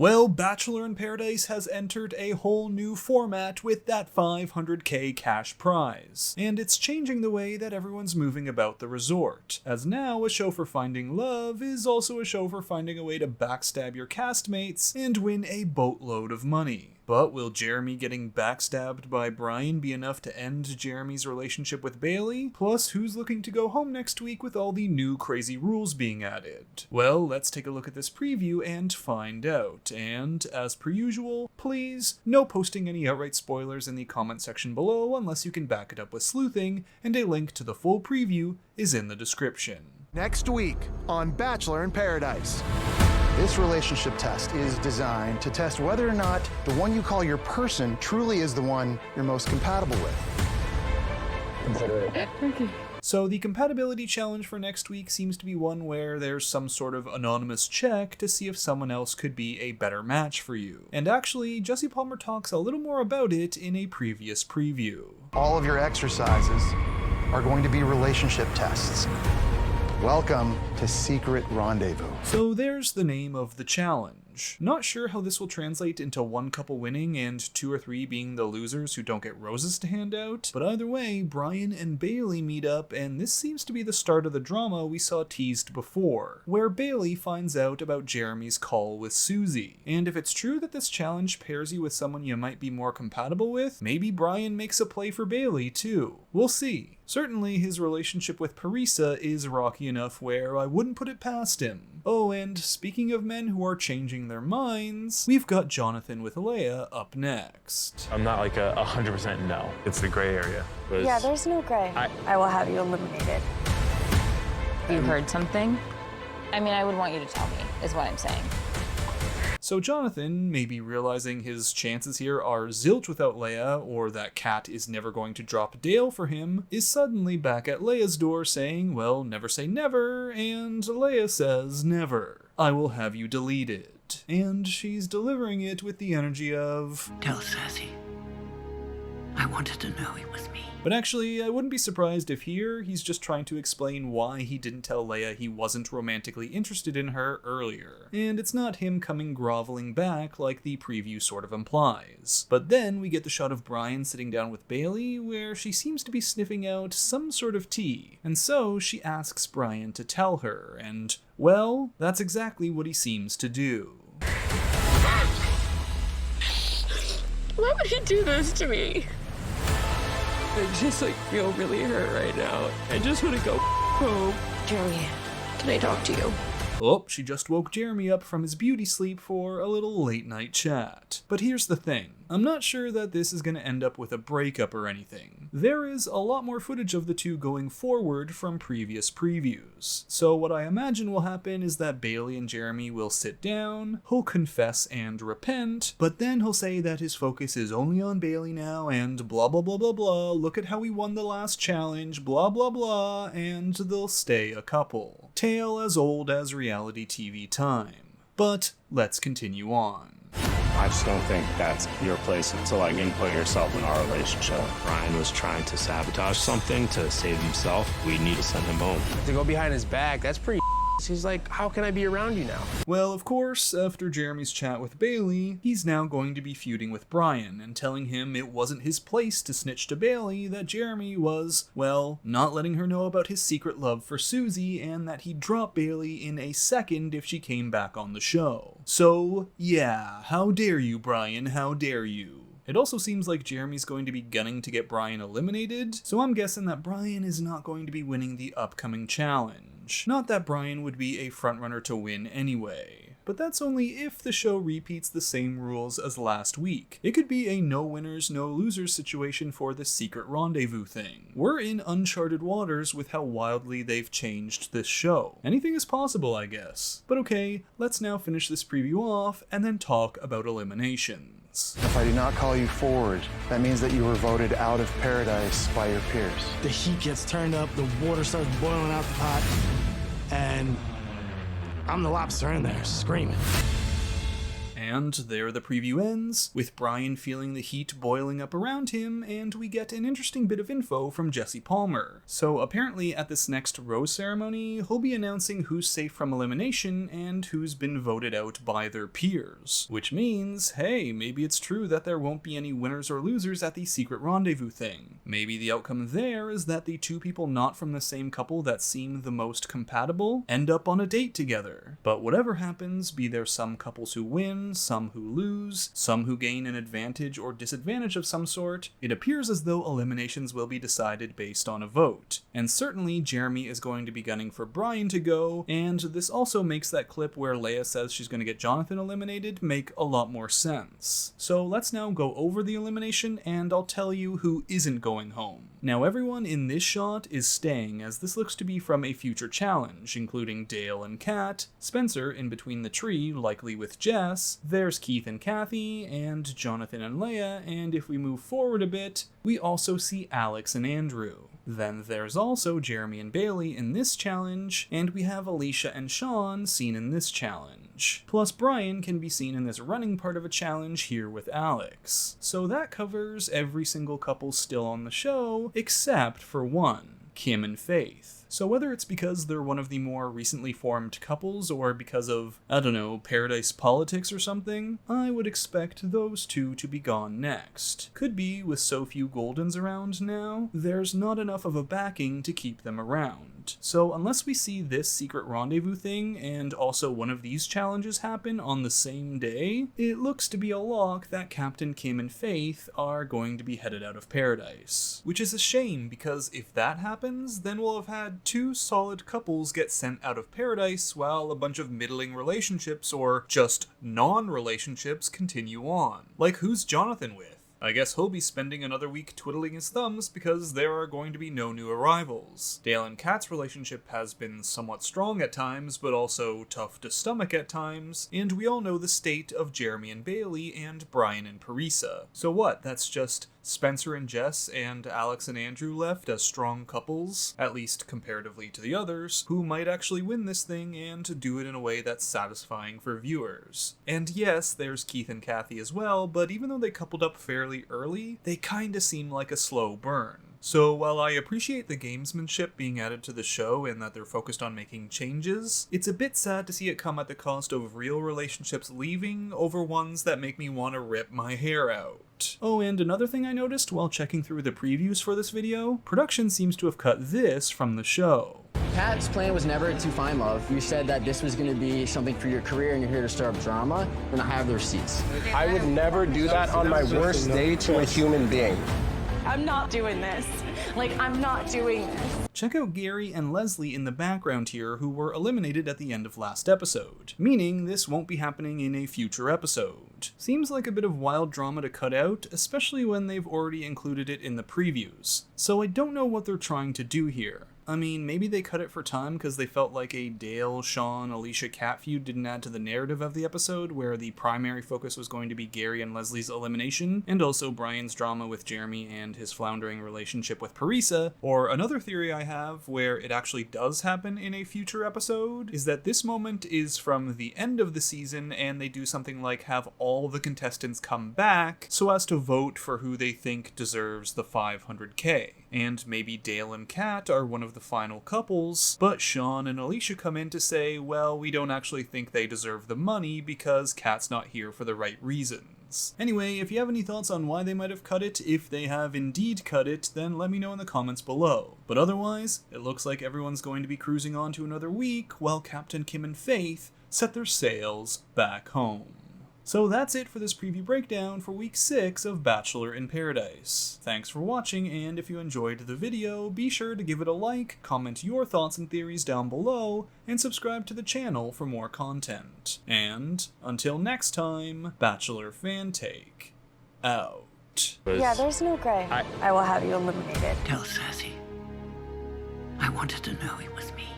Well, Bachelor in Paradise has entered a whole new format with that $500k cash prize, and it's changing the way that everyone's moving about the resort, as now a show for finding love is also a show for finding a way to backstab your castmates and win a boatload of money. But will Jeremy getting backstabbed by Brian be enough to end Jeremy's relationship with Bailey? Plus, who's looking to go home next week with all the new crazy rules being added? Well, let's take a look at this preview and find out. And, as per usual, please, no posting any outright spoilers in the comment section below unless you can back it up with sleuthing, and a link to the full preview is in the description. Next week on Bachelor in Paradise. This relationship test is designed to test whether or not the one you call your person truly is the one you're most compatible with. Consider it. Okay. So the compatibility challenge for next week seems to be one where there's some sort of anonymous check to see if someone else could be a better match for you. And actually, Jesse Palmer talks a little more about it in a previous preview. All of your exercises are going to be relationship tests. Welcome to Secret Rendezvous. So there's the name of the challenge. Not sure how this will translate into one couple winning and 2 or 3 being the losers who don't get roses to hand out, but either way, Brian and Bailey meet up, and this seems to be the start of the drama we saw teased before, where Bailey finds out about Jeremy's call with Susie. And if it's true that this challenge pairs you with someone you might be more compatible with, maybe Brian makes a play for Bailey too. We'll see. Certainly his relationship with Parisa is rocky enough where I wouldn't put it past him. Oh, and speaking of men who are changing their minds, we've got Jonathan with Leia up next. I'm not like a 100% no. It's the gray area. Yeah, there's no gray. I will have you eliminated. You heard something? I mean, I would want you to tell me, is what I'm saying. So Jonathan, maybe realizing his chances here are zilch without Leia, or that Kat is never going to drop Dale for him, is suddenly back at Leia's door saying, well, never say never, and Leia says never. I will have you deleted. And she's delivering it with the energy of, tell Sassy. I wanted to know it was me. But actually, I wouldn't be surprised if here he's just trying to explain why he didn't tell Leia he wasn't romantically interested in her earlier. And it's not him coming groveling back like the preview sort of implies. But then we get the shot of Brian sitting down with Bailey where she seems to be sniffing out some sort of tea. And so she asks Brian to tell her, and well, that's exactly what he seems to do. Why would he do this to me? I just feel really hurt right now. I just want to go home. Jeremy, can I talk to you? Oh, she just woke Jeremy up from his beauty sleep for a little late night chat. But here's the thing. I'm not sure that this is going to end up with a breakup or anything. There is a lot more footage of the two going forward from previous previews. So what I imagine will happen is that Bailey and Jeremy will sit down, he'll confess and repent, but then he'll say that his focus is only on Bailey now and blah blah blah blah blah, look at how we won the last challenge, blah blah blah, and they'll stay a couple. Tale as old as reality TV time. But let's continue on. I just don't think that's your place to input yourself in our relationship. Brian was trying to sabotage something to save himself. We need to send him home. To go behind his back, that's pretty. He's like, how can I be around you now? Well, of course, after Jeremy's chat with Bailey, he's now going to be feuding with Brian and telling him it wasn't his place to snitch to Bailey, that Jeremy was, well, not letting her know about his secret love for Susie, and that he'd drop Bailey in a second if she came back on the show. So, yeah, how dare you, Brian, how dare you? It also seems like Jeremy's going to be gunning to get Brian eliminated, so I'm guessing that Brian is not going to be winning the upcoming challenge. Not that Brian would be a frontrunner to win anyway. But that's only if the show repeats the same rules as last week. It could be a no winners, no losers situation for the secret rendezvous thing. We're in uncharted waters with how wildly they've changed this show. Anything is possible, I guess. But okay, let's now finish this preview off and then talk about eliminations. If I do not call you forward, that means that you were voted out of paradise by your peers. The heat gets turned up, the water starts boiling out the pot, and I'm the lobster in there screaming. And there the preview ends, with Brian feeling the heat boiling up around him, and we get an interesting bit of info from Jesse Palmer. So apparently at this next rose ceremony, he'll be announcing who's safe from elimination and who's been voted out by their peers. Which means, hey, maybe it's true that there won't be any winners or losers at the secret rendezvous thing. Maybe the outcome there is that the two people not from the same couple that seem the most compatible end up on a date together. But whatever happens, be there some couples who win, some who lose, some who gain an advantage or disadvantage of some sort, it appears as though eliminations will be decided based on a vote. And certainly Jeremy is going to be gunning for Brian to go, and this also makes that clip where Leia says she's going to get Jonathan eliminated make a lot more sense. So let's now go over the elimination, and I'll tell you who isn't going home. Now everyone in this shot is staying, as this looks to be from a future challenge, including Dale and Kat, Spencer in between the tree, likely with Jess, there's Keith and Kathy, and Jonathan and Leia, and if we move forward a bit, we also see Alex and Andrew. Then there's also Jeremy and Bailey in this challenge, and we have Alicia and Sean seen in this challenge. Plus Brian can be seen in this running part of a challenge here with Alex. So that covers every single couple still on the show, except for one, Kim and Faith. So whether it's because they're one of the more recently formed couples or because of, I don't know, paradise politics or something, I would expect those two to be gone next. Could be with so few Goldens around now, there's not enough of a backing to keep them around. So unless we see this secret rendezvous thing and also one of these challenges happen on the same day, it looks to be a lock that Captain Kim and Faith are going to be headed out of paradise. Which is a shame, because if that happens, then we'll have had two solid couples get sent out of paradise while a bunch of middling relationships or just non-relationships continue on. Like, who's Jonathan with? I guess he'll be spending another week twiddling his thumbs because there are going to be no new arrivals. Dale and Kat's relationship has been somewhat strong at times, but also tough to stomach at times, and we all know the state of Jeremy and Bailey and Brian and Parisa. So what, that's just Spencer and Jess and Alex and Andrew left as strong couples, at least comparatively to the others, who might actually win this thing and do it in a way that's satisfying for viewers. And yes, there's Keith and Kathy as well, but even though they coupled up fairly early, they kinda seem like a slow burn. So while I appreciate the gamesmanship being added to the show and that they're focused on making changes, it's a bit sad to see it come at the cost of real relationships leaving over ones that make me want to rip my hair out. Oh, and another thing I noticed while checking through the previews for this video, production seems to have cut this from the show. Pat's plan was never to find love. You said that this was going to be something for your career and you're here to stir up drama, and I have the receipts. I would never do that on my worst day to a human being. I'm not doing this. Like, I'm not doing this. Check out Gary and Leslie in the background here, who were eliminated at the end of last episode, meaning this won't be happening in a future episode. Seems like a bit of wild drama to cut out, especially when they've already included it in the previews, so I don't know what they're trying to do here. I mean, maybe they cut it for time because they felt like a Dale, Sean, Alicia, Kat feud didn't add to the narrative of the episode, where the primary focus was going to be Gary and Leslie's elimination, and also Brian's drama with Jeremy and his floundering relationship with Parisa. Or another theory I have, where it actually does happen in a future episode, is that this moment is from the end of the season and they do something like have all the contestants come back so as to vote for who they think deserves the 500k. And maybe Dale and Kat are one of the final couples, but Sean and Alicia come in to say, well, we don't actually think they deserve the money because Kat's not here for the right reasons. Anyway, if you have any thoughts on why they might have cut it, if they have indeed cut it, then let me know in the comments below. But otherwise, it looks like everyone's going to be cruising on to another week while Captain Kim and Faith set their sails back home. So that's it for this preview breakdown for week 6 of Bachelor in Paradise. Thanks for watching, and if you enjoyed the video, be sure to give it a like, comment your thoughts and theories down below, and subscribe to the channel for more content. And until next time, Bachelor Fantake out. Yeah, there's no gray. I will have you eliminated. Tell Sassy I wanted to know he was me.